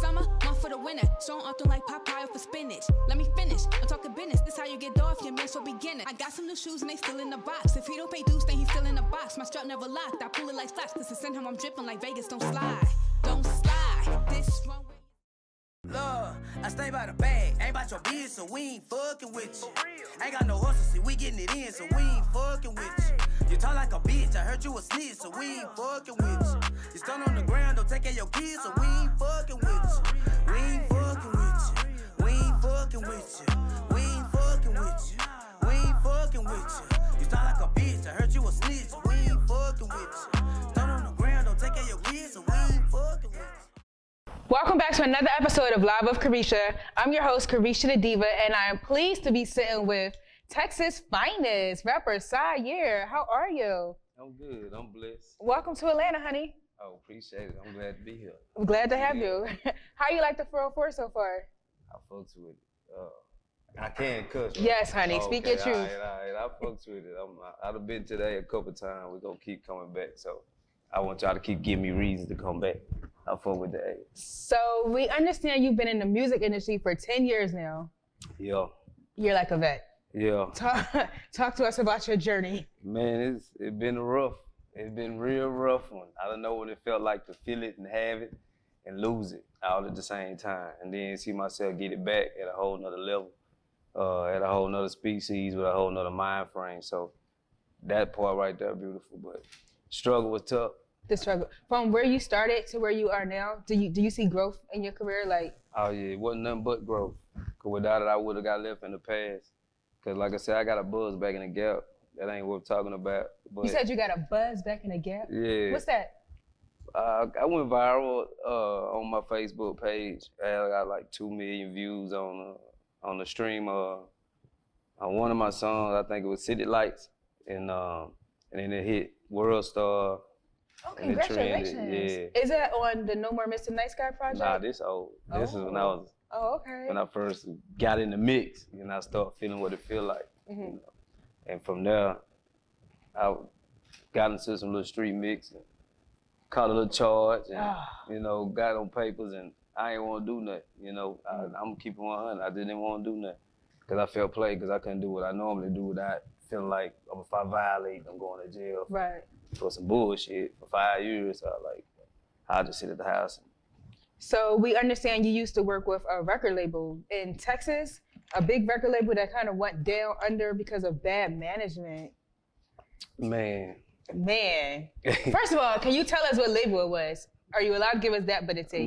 summer, one for the winter. So I'm often like Popeye for spinach. Let me finish, I'm talking business. This how you get off, your man's for beginner. I got some new shoes and they still in the box. If he don't pay dues, then he's still in the box. My strap never locked, I pull it like flaps. Cause to send him, I'm dripping like Vegas, don't slide. Don't slide, this wrong way. Lord, I stay by the bag, ain't about your business, so we ain't fucking with you. Ain't got no hustle, see, we getting it in, so we ain't fucking with you. You talk like a bitch, I heard you a snitch, so we ain't fucking with you. You stand on the ground, don't take care of your kids, so we ain't fucking with you. We ain't fucking with you. We ain't fucking with you. We ain't fucking with you. We ain't fucking with you. You talk like a bitch, I heard you a snitch, so we ain't fucking with you. Stand on the ground, don't take care of your kids, so we ain't fucking with you. Welcome back to another episode of Live with Carisha. I'm your host, Carisha The Diva, and I am pleased to be sitting with Texas' finest rapper, Ciyear. How are you? I'm good. I'm blessed. Welcome to Atlanta, honey. Oh, appreciate it. I'm glad to be here. I'm glad to have you. How you like the 404 so far? I fucks with it. I can cuss. Right? Yes, honey. Okay, speak your truth. All right. I fucks with it. I've been today a couple times. We're going to keep coming back. So I want y'all to keep giving me reasons to come back. I fuck with the A. So we understand you've been in the music industry for 10 years now. Yeah. You're like a vet. Yeah. Talk to us about your journey. Man, it's been rough. It's been real rough one. I don't know what it felt like to feel it and have it and lose it all at the same time. And then see myself get it back at a whole nother level, at a whole nother species with a whole nother mind frame. So that part right there, beautiful. But struggle was tough. The struggle. From where you started to where you are now, do you see growth in your career? Like, oh yeah, it wasn't nothing but growth. Cause without it, I would have got left in the past. Cause like I said, I got a buzz back in the gap. That ain't worth talking about. But you said you got a buzz back in the gap? Yeah. What's that? I went viral on my Facebook page. I got like 2 million views on the stream on one of my songs. I think it was City Lights, and then it hit World Star. Oh, congratulations. Yeah. Is that on the No More Mr. Nice Guy project? Nah, this old. This is when I was. Oh, okay. When I first got in the mix, and I started feeling what it feel like. Mm-hmm. You know? And from there, I got into some little street mix and caught a little charge, and you know, got on papers, and I ain't want to do nothing. You know, I'm keeping 100. I didn't want to do nothing because I felt played because I couldn't do what I normally do without feeling like if I violate, I'm going to jail. Right. For some bullshit for 5 years. I'll just sit at the house. So we understand you used to work with a record label in Texas, a big record label that kind of went down under because of bad management. Man. First of all, can you tell us what label it was? Are you allowed to give us that, but it's a...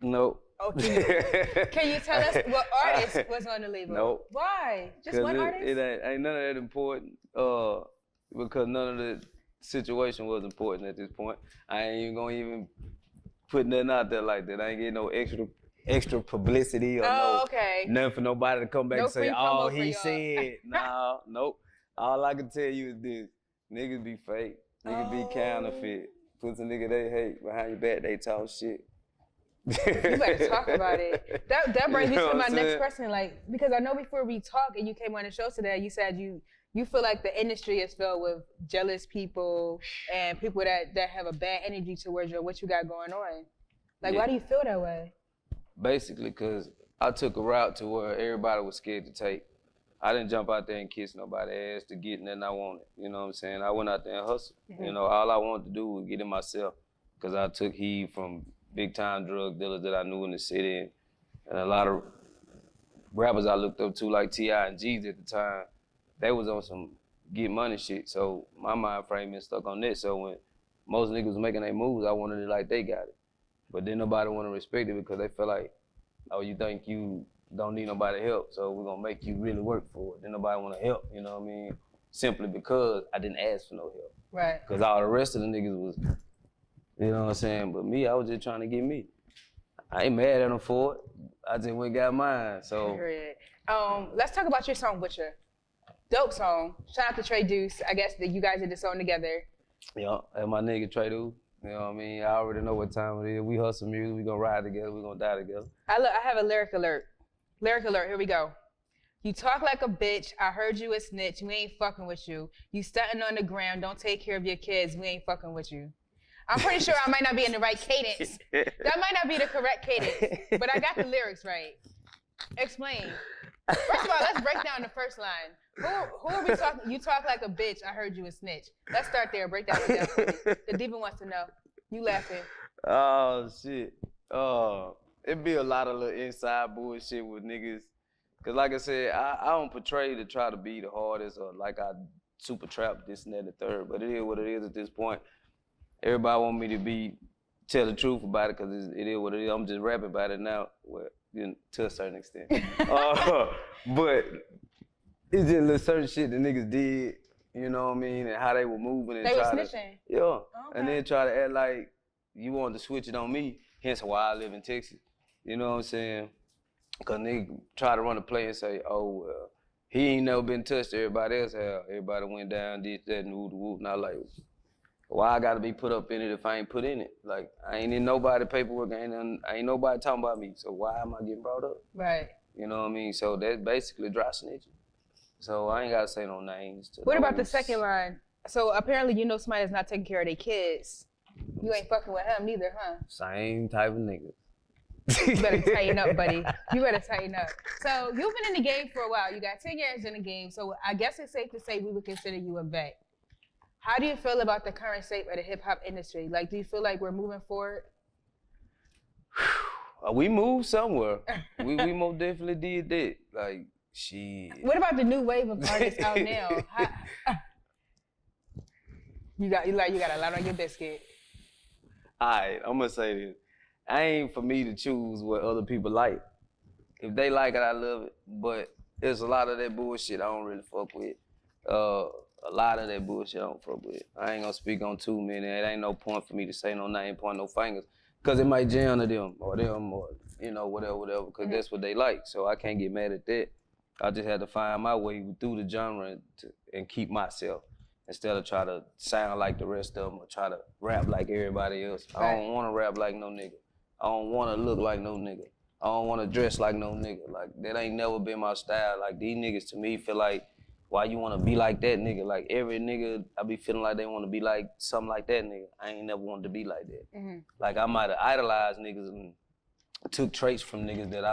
Nope. Okay. Can you tell us what artist was on the label? Nope. Why? Just one artist? It ain't none of that important. Because none of the situation was important at this point. I ain't even gonna put nothing out there like that. I ain't getting no extra publicity or nothing for nobody to come back and say, oh, he said. Nah, nope. All I can tell you is this. Niggas be fake. Niggas be counterfeit. Put some nigga they hate behind your back, they talk shit. You better talk about it. That brings me to my next question, like, because I know before we talked and you came on the show today, you said you feel like the industry is filled with jealous people and people that have a bad energy towards you, what you got going on. Like, why do you feel that way? Basically, because I took a route to where everybody was scared to take. I didn't jump out there and kiss nobody's ass to get nothing I wanted. You know what I'm saying? I went out there and hustled. Mm-hmm. You know, all I wanted to do was get in myself because I took heed from big-time drug dealers that I knew in the city and a lot of rappers I looked up to like T.I. and G's at the time. They was on some get money shit, so my mind frame been stuck on that. So when most niggas was making their moves, I wanted it like they got it. But then nobody want to respect it because they feel like, oh, you think you don't need nobody help, so we're gonna make you really work for it. Then nobody want to help, you know what I mean? Simply because I didn't ask for no help. Right. Because all the rest of the niggas was, you know what I'm saying? But me, I was just trying to get me. I ain't mad at them for it. I just went and got mine, so. Let's talk about your song, Butcher. Dope song. Shout out to Trey Deuce. I guess that you guys did the song together. Yeah, and my nigga Trey Deuce. You know what I mean? I already know what time it is. We hustle music. We gonna ride together. We gonna die together. I have a lyric alert. Lyric alert. Here we go. You talk like a bitch. I heard you a snitch. We ain't fucking with you. You stunting on the ground. Don't take care of your kids. We ain't fucking with you. I'm pretty sure I might not be in the right cadence. That might not be the correct cadence, but I got the lyrics right. Explain. First of all, let's break down the first line. Who are we talking? You talk like a bitch. I heard you a snitch. Let's start there. Break that one down for me. The diva wants to know. You laughing? Oh shit. It be a lot of little inside bullshit with niggas. Cause like I said, I don't portray to try to be the hardest or like I super trap this and that and the third. But it is what it is at this point. Everybody want me to tell the truth about it because it is what it is. I'm just rapping about it now, well, to a certain extent. But it's just little certain shit the niggas did, you know what I mean, and how they were moving and they were trying snitching. to, yeah, okay. And then try to act like you wanted to switch it on me. Hence why I live in Texas. You know what I'm saying? Because niggas try to run a play and say, oh, well, he ain't never been touched. Everybody else have. Everybody went down, did that, and whoop. And I like, why I gotta be put up in it if I ain't put in it? Like, I ain't in nobody paperwork, ain't nobody talking about me, so why am I getting brought up? Right. You know what I mean? So that's basically dry snitching. So I ain't gotta say no names. What about the second line? So apparently you know somebody that's not taking care of their kids. You ain't fucking with him neither, huh? Same type of nigga. You better tighten up, buddy. You better tighten up. So you've been in the game for a while. You got 10 years in the game, so I guess it's safe to say we would consider you a vet. How do you feel about the current state of the hip-hop industry? Like, do you feel like we're moving forward? We moved somewhere. we most definitely did that. Like, shit. What about the new wave of artists out now? You got a lot on your biscuit. All right, I'm gonna say this. I ain't for me to choose what other people like. If they like it, I love it. But there's a lot of that bullshit I don't really fuck with. A lot of that bullshit I don't fuck with. I ain't gonna speak on too many. It ain't no point for me to say no name, point no fingers. Cause it might jam to them or you know, whatever, cause that's what they like. So I can't get mad at that. I just had to find my way through the genre and keep myself instead of try to sound like the rest of them or try to rap like everybody else. Right. I don't wanna rap like no nigga. I don't wanna look like no nigga. I don't wanna dress like no nigga. Like, that ain't never been my style. Like, these niggas to me feel like, why you wanna be like that nigga? Like, every nigga, I be feeling like they wanna be like something like that nigga. I ain't never wanted to be like that. Mm-hmm. Like, I might have idolized niggas and took traits from niggas that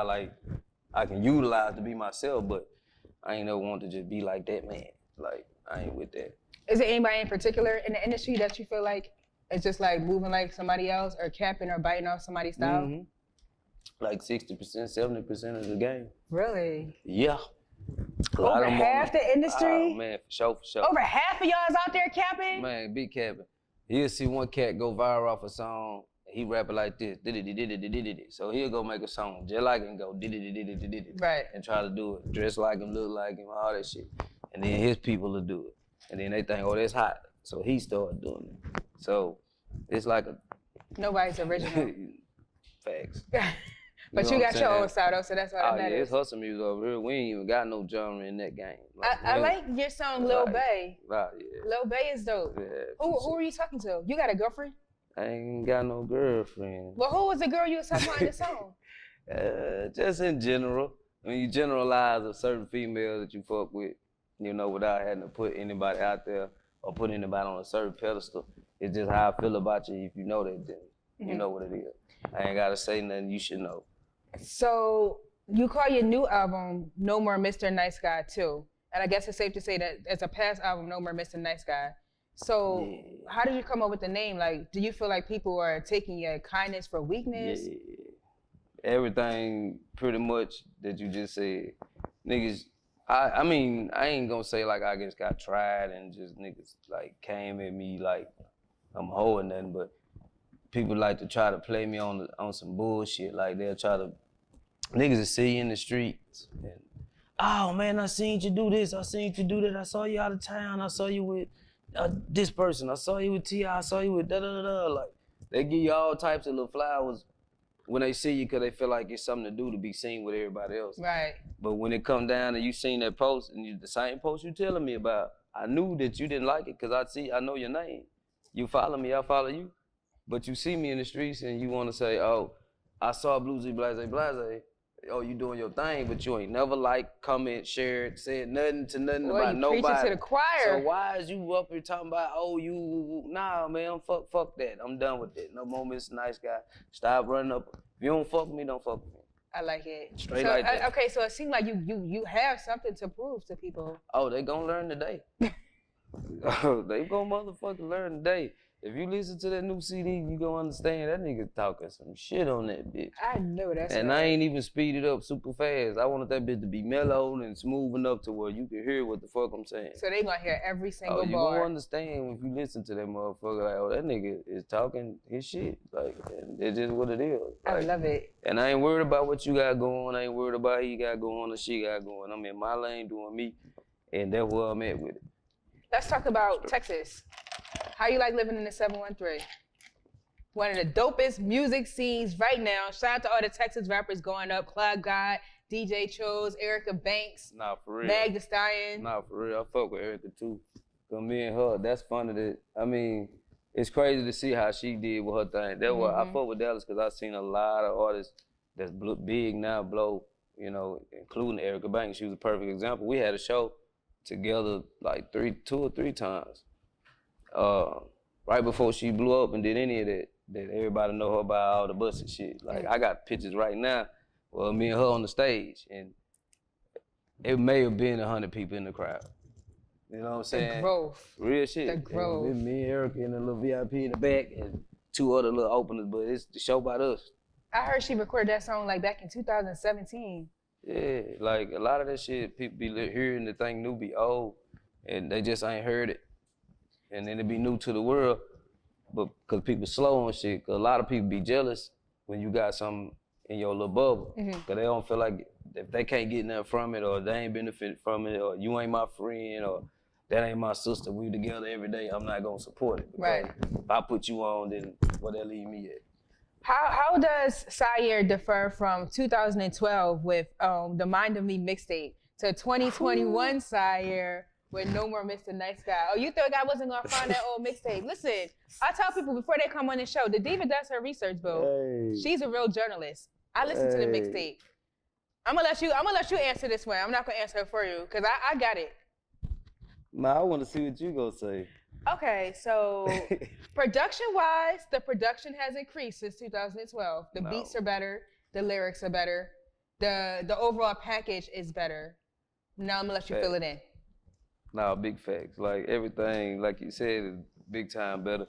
I can utilize to be myself, but I ain't never wanted to just be like that man. Like, I ain't with that. Is there anybody in particular in the industry that you feel like is just like moving like somebody else or capping or biting off somebody's style? Mm-hmm. Like 60%, 70% of the game. Really? Yeah. Over half the industry? Oh man, for sure. Over half of y'all is out there capping? Man, big capping. He'll see one cat go viral off a song, he rap it like this, so he'll go make a song just like him, go right, and try to do it, dress like him, look like him, all that shit. And then his people will do it. And then they think, oh, that's hot. So he started doing it. So it's like nobody's original. Facts. But you got your own style though, so that's why that matters. Yeah, it's hustle music over here. We ain't even got no genre in that game. Like, I like your song Lil Bae. Right, yeah. Lil Bae is dope. Yeah, who are you talking to? You got a girlfriend? I ain't got no girlfriend. Well, who was the girl you was talking about in the song? Just in general. When you generalize a certain female that you fuck with, you know, without having to put anybody out there or put anybody on a certain pedestal, it's just how I feel about you. If you know that, then you know what it is. I ain't gotta say nothing you should know. So you call your new album No More Mr. Nice Guy too. And I guess it's safe to say that it's a past album, No More Mr. Nice Guy. So how did you come up with the name? Like, do you feel like people are taking your kindness for weakness? Yeah. Everything pretty much that you just said. Niggas, I mean, I ain't gonna say like I just got tried and just niggas like came at me like I'm holding nothing, but people like to try to play me on some bullshit. Like they'll try to, niggas will see you in the streets and, oh man, I seen you do this, I seen you do that, I saw you out of town, I saw you with this person, I saw you with T.I., I saw you with da-da-da-da. Like, they give you all types of little flowers when they see you because they feel like it's something to do to be seen with everybody else. Right. But when it come down and you seen that post and the same post you telling me about, I knew that you didn't like it because I know your name. You follow me, I follow you. But you see me in the streets and you want to say, oh, I saw Bluesy Blase Blase, oh, you doing your thing, but you ain't never like, comment, shared, said nothing to nothing Well, about you nobody. preaching to the choir. So why is you up here talking about, oh, nah, man, fuck that. I'm done with that. No more Mr. Nice Guy. Stop running up. If you don't fuck with me, don't fuck with me. I like it. Straight so, like that. Okay, so it seems like you have something to prove to people. Oh, they gonna learn today. Oh, they gonna motherfucking learn today. If you listen to that new CD, you gonna understand that nigga talking some shit on that bitch. I know that's And right. I ain't even speeded up super fast. I wanted that bitch to be mellow and smooth enough to where you can hear what the fuck I'm saying. So they gonna hear every single you bar. gonna understand if you listen to that motherfucker. Like, oh, that nigga is talking his shit. Like, and it's just what it is. Like, I love it. And I ain't worried about what you got going. I ain't worried about he got going or she got going. I'm in my lane doing me, and that's where I'm at with it. Let's talk about Texas. How you like living in the 713? One of the dopest music scenes right now. Shout out to all the Texas rappers going up. Club God, DJ Chose, Erica Banks, Nah, for real. Mag Thee Stallion. Nah, for real. I fuck with Erica too. Cause me and her, that's funny that, I mean, it's crazy to see how she did with her thing. That's why I fuck with Dallas, cause I've seen a lot of artists that's big now blow, you know, including Erica Banks. She was a perfect example. We had a show together like 2 or 3 times. Right before she blew up and did any of that everybody know her by all the busted shit. Like, I got pictures right now, well, me and her on the stage, and it may have been 100 people in the crowd. You know what I'm saying? The growth. Real shit. The growth. And me and Erica in a little VIP in the back, and 2 other little openers, but it's the show about us. I heard she recorded that song like back in 2017. Yeah, like a lot of that shit, people be hearing the thing new be old, and they just ain't heard it. And then it be new to the world, but cause people slow on shit, cause a lot of people be jealous when you got something in your little bubble, cause they don't feel like if they can't get nothing from it, or they ain't benefit from it, or you ain't my friend, or that ain't my sister, we together every day, I'm not gonna support it. Right. If I put you on, then where that leave me at? How does CI'YEAR differ from 2012 with the Mind of Me mixtape to 2021 CI'YEAR with No More Mr. Nice Guy? Oh, you thought I wasn't gonna find that old mixtape? Listen, I tell people before they come on the show, the Diva does her research, boo. Hey. She's a real journalist. I listen to the mixtape. I'm gonna let you answer this one. I'm not gonna answer it for you, cause I got it. Nah, I wanna see what you gonna say. Okay, so production-wise, the production has increased since 2012. The beats are better, the lyrics are better, the overall package is better. Now I'm gonna let you fill it in. Nah, big facts. Like everything, like you said, is big time better.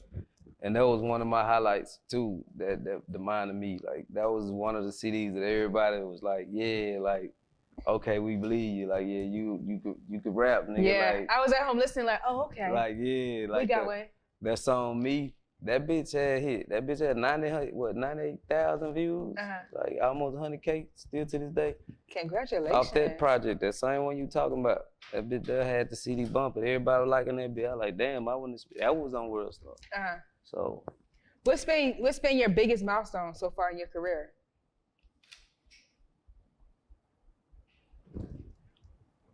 And that was one of my highlights too, that the Mind of Me. Like that was one of the CDs that everybody was like, yeah, like, okay, we believe you. Like, yeah, you could rap, nigga. Yeah, like, I was at home listening like, oh, okay. like, yeah, like we got one. That song Me, that bitch had hit. That bitch had 98,000 views? Like almost 100K still to this day. Congratulations. Off that project, that same one you talking about. That bitch that had the CD bumping. Everybody was liking that bitch. I was like, damn, I wouldn't. That was on World Star. So. What's been your biggest milestone so far in your career?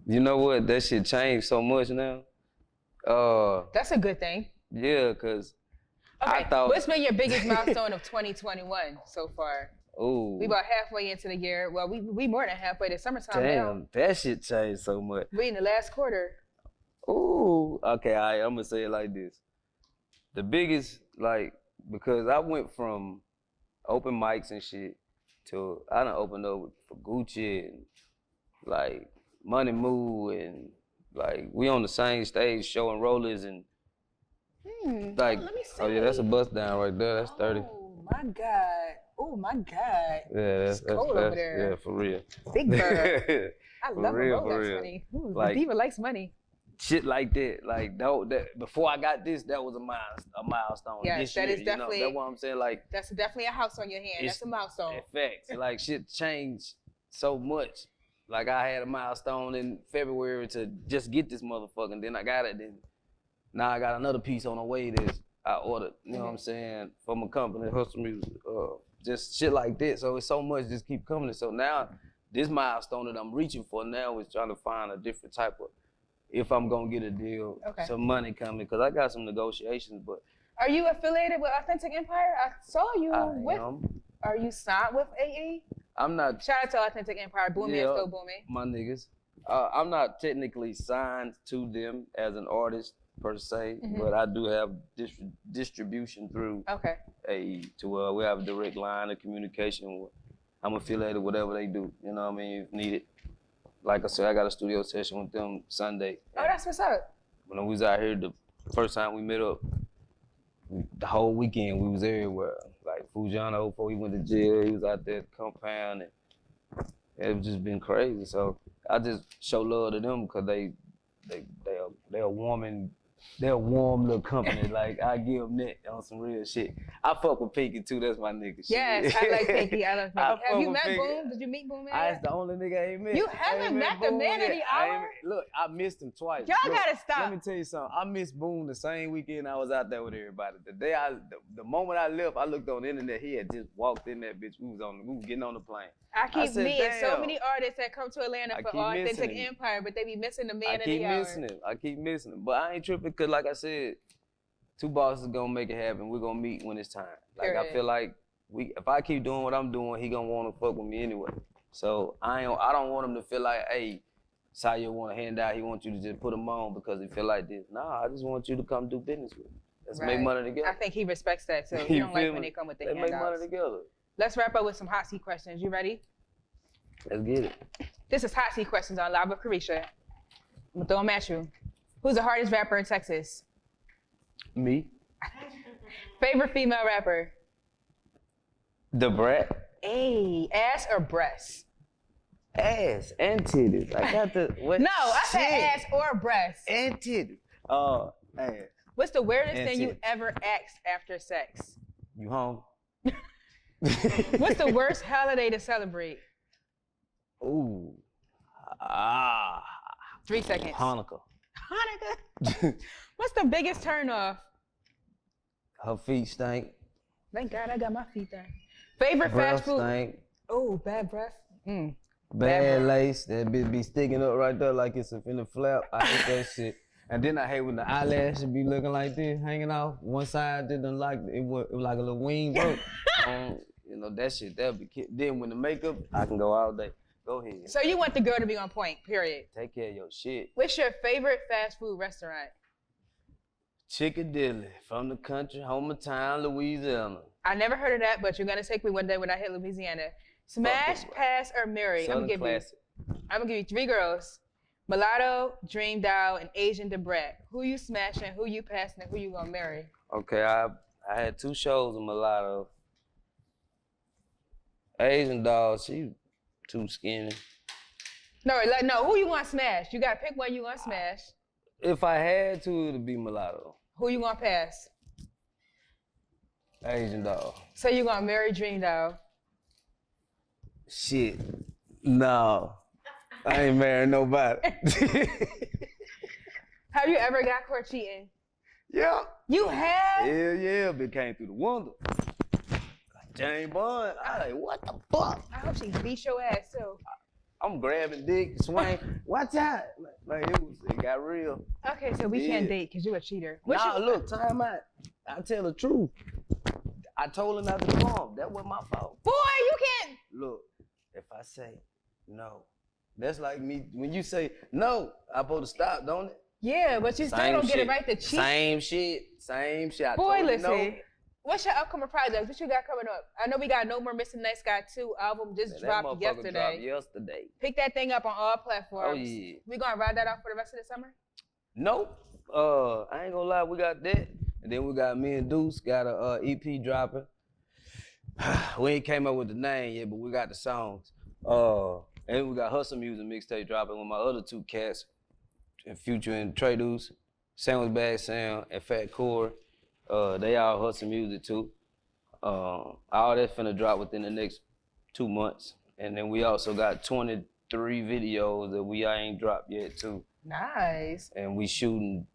You know what? That shit changed so much now. That's a good thing. Yeah, cause okay. I thought. What's been your biggest milestone of 2021 so far? Ooh. We about halfway into the year. Well, we more than halfway. The summertime now. Damn, that shit changed so much. We in the last quarter. Ooh. Okay, I'm gonna say it like this. The biggest, like, because I went from open mics and shit to I done opened up for Gucci and like Money Moo and like we on the same stage showing rollers and like let me see. Oh yeah, that's a bust down right there. That's 30. Oh my God. Oh my God. Yeah, that's cold over there. Yeah, for real. Big bird. I For love real, a for Rolex real. money. Ooh, Like- the Diva likes money. Shit like that, like that. Before I got this, that was a milestone. Yes, this that year, is definitely- You know, that's what I'm saying. Like, That's definitely a house on your hand. It's- That's a milestone. in fact, like shit changed so much. Like I had a milestone in February to just get this motherfucker, and then I got it. Then now I got another piece on the way that I ordered. You know what I'm saying, from a company, Hustle Music. Just shit like that. So it's so much just keep coming. So now this milestone that I'm reaching for now is trying to find a different type of. If I'm gonna get a deal, some money coming, because I got some negotiations, but. Are you affiliated with Authentic Empire? I saw you I with. am. Are you signed with AE? I'm not. Shout out to Authentic Empire, booming and still booming. My niggas. I'm not technically signed to them as an artist per se, but I do have distribution through to we have a direct line of communication. I'm affiliated with whatever they do. You know what I mean? If needed. Like I said, I got a studio session with them Sunday. Oh, that's what's up. When we was out here, the first time we met up, the whole weekend we was everywhere. Like Fujano, before he went to jail, he was out there at the compound, and it's just been crazy. So I just show love to them because they're warming. They're a warm little company. Like, I give them that on some real shit. I fuck with Pinky too. That's my nigga. Yes, I like Pinky. I love Pinky. Have you met Pinky. Boom? Did you meet Boom? That's the only nigga I ain't met. You haven't met the man of the hour? Look, I missed him twice. Y'all gotta stop. Let me tell you something. I missed Boom the same weekend I was out there with everybody. The moment I left, I looked on the internet. He had just walked in that bitch. We was getting on the plane. I keep meeting so many artists that come to Atlanta for Authentic Empire, but they be missing the man of the hour. I keep missing him. But I ain't tripping because, like I said, two bosses gonna make it happen. We're gonna meet when it's time. Like, I feel like if I keep doing what I'm doing, he gonna wanna fuck with me anyway. So I don't want him to feel like, hey, CI'YEAR want a handout. He wants you to just put him on because he feel like this. Nah, I just want you to come do business with me. Let's make money together. I think he respects that too. He don't like when they come with the handouts. Let's make money together. Let's wrap up with some hot seat questions. You ready? Let's get it. This is hot seat questions on Live with Carisha. I'm gonna throw them at you. Who's the hardest rapper in Texas? Me. Favorite female rapper? The Brat. Hey, ass or breast? Ass and titties. I got the what? No, I said ass or breast. And titties. Oh, ass. What's the weirdest thing you ever asked after sex? You home? What's the worst holiday to celebrate? Ooh. 3 seconds. Hanukkah. Hanukkah? What's the biggest turn off? Her feet stink. Thank God I got my feet done. Favorite fast food? Stink. Oh, bad breath. Bad lace. That bitch be sticking up right there like it's in the flap. I hate that shit. And then I hate when the eyelashes be looking like this, hanging off. One side didn't like it was like a little wing broke. You know, that shit, that'll be kid. Then when the makeup, I can go all day. Go ahead. So you want the girl to be on point, period. Take care of your shit. What's your favorite fast food restaurant? Chickadilly, from the country, hometown, Louisiana. I never heard of that, but you're gonna take me one day when I hit Louisiana. Smash, pass, or marry? I'm gonna give you 3 girls. Mulatto, Dream Doll, and Asian Debrat. Who you smashing, who you passing, and who you gonna marry? Okay, I had 2 shows with Mulatto. Asian Doll, she too skinny. No, who you gonna smash? You gotta pick one you gonna smash. If I had to, it'd be Mulatto. Who you gonna pass? Asian Doll. So you gonna marry Dream Doll? Shit, no. I ain't marrying nobody. Have you ever got caught cheating? Yeah. You have? Hell yeah, but came through the window. James Bond. I like, what the fuck? I hope she beat your ass too. I'm grabbing dick, swing. Watch out. Like it got real. Okay, so we can't date because you're a cheater. Look, time out. I tell the truth. I told her not to come. That wasn't my fault. Boy, you can't. Look, if I say no, that's like me, when you say no, I'm supposed to stop, don't it? Yeah, but you still don't get it right to cheat. Same shit. Boy, listen, what's your upcoming projects? What you got coming up? I know we got No More Missing Nice Guy 2 album just dropped yesterday. Pick that thing up on all platforms. Oh, yeah. We gonna ride that out for the rest of the summer? Nope. I ain't gonna lie, we got that. And then we got me and Deuce got a EP dropping. We ain't came up with the name yet, but we got the songs. And we got Hustle Music mixtape dropping with my other 2 cats, Future and Trey Deuce, Sandwich Bag Sam, and Fat Core. They all Hustle Music too. All that finna drop within the next 2 months. And then we also got 23 videos that we ain't dropped yet too. Nice. And we shooting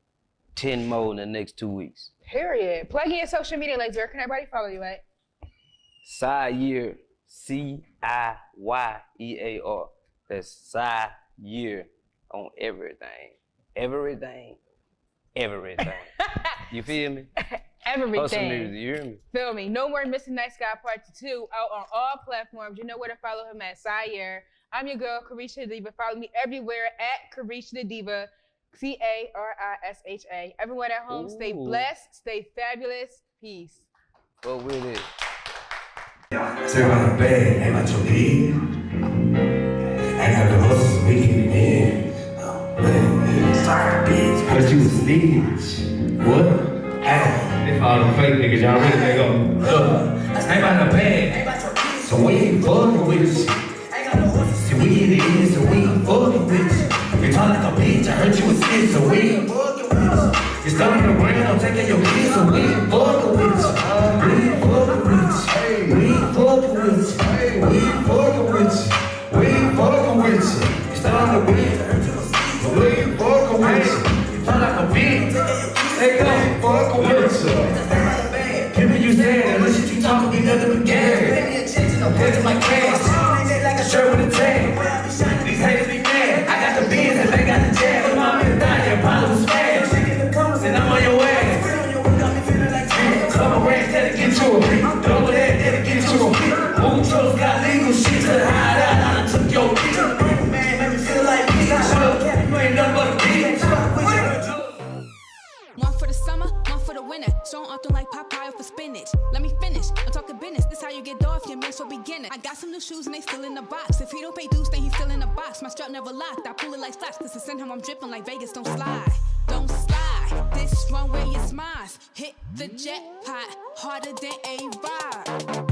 10 more in the next 2 weeks. Period. Plug in your social media links. Where can everybody follow you at? CI'YEAR, CIYEAR. That's CI'YEAR on everything. Everything. You feel me? everything. Hustle music, you hear me? Feel me? No More Missing Nice Guy Part 2 out on all platforms. You know where to follow him at Ciyear. I'm your girl, Carisha The Diva. Follow me everywhere at Carisha The Diva, Carisha. Everyone at home, stay blessed, stay fabulous. Peace. Go with it. Stay about the bag, ain't about your bed. I got the hustle, we get it in. Sorry, bitch. Cause you a snitch. What? Hey, if all them fake niggas, y'all really think I'm Stay about the bag, so we ain't fucking with you. See, we get it in, so we ain't fucking with you. You talk like a bitch, I heard you was snitch, so we ain't fucking with you. You stuck in the ground, taking your kids, so we ain't fucking with you. We ain't fucking with you. We ain't fucking with you. We ain't fucking with you. We ain't fucking with you. You stuck in the ground, so we ain't fucking with you. You talk like a bitch, they ain't fucking with you. Give me you said, that shit you talking be nothing but gas. Heads my cash, like a shirt with a tag. These haters be mad. I got the beans and they got the jag. Come on, man, die, your problems fast. And I'm on your ass. Couple racks that'll get you a beat. Double that that'll get you a beat. Moon trolls got legal shit to hide out. I done took your beat. Man, make me feel like me. You ain't nothing but a bitch. One for the summer, one for the winter. Strong often like Popeye for spinach. Let me finish. I'm talking business. This how you get off your man, so beginner. I got some new shoes and they still in the box. If he don't pay dues, then he's still in the box. My strap never locked. I pull it like slaps. This is send him. I'm dripping like Vegas. Don't slide. Don't slide. This runway is mine. Hit the jackpot harder than a ride.